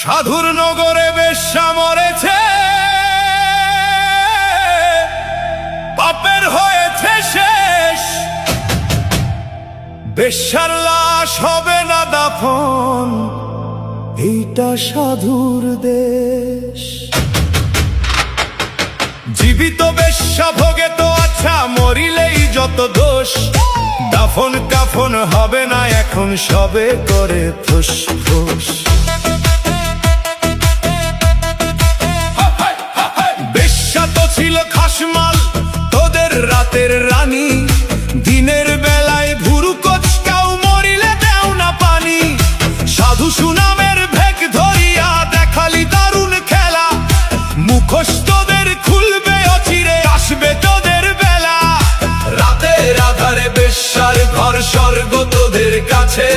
সাধুর নগরে বেশ্যা মরেছে, পাপের হয়েছে শেষ। বেশ্যার লাশ হবে না দাফন, এইটা সাধুর দেশ। জীবিত বেশ্যা ভোগে তো আচ্ছা, মরিলেই যত দোষ। দাফন কাফন হবে না এখন, সবে করে ফুস ফুস। বেশ্যা তো ছিল খাসমাল, তোদের রাতের রানী। দিনের বেলায় ভুরু কোচকাও, মরিলে দেও না পানি। সাধু সুনামের ভেক ধরিয়া দেখালি দারুণ খেলা। মুখোশ তোদের খুলবে অচিরে, আসবে তোদের বেলা। রাতের আধারে বেশ্যার ঘর, স্বর্গ তোদের কাছে।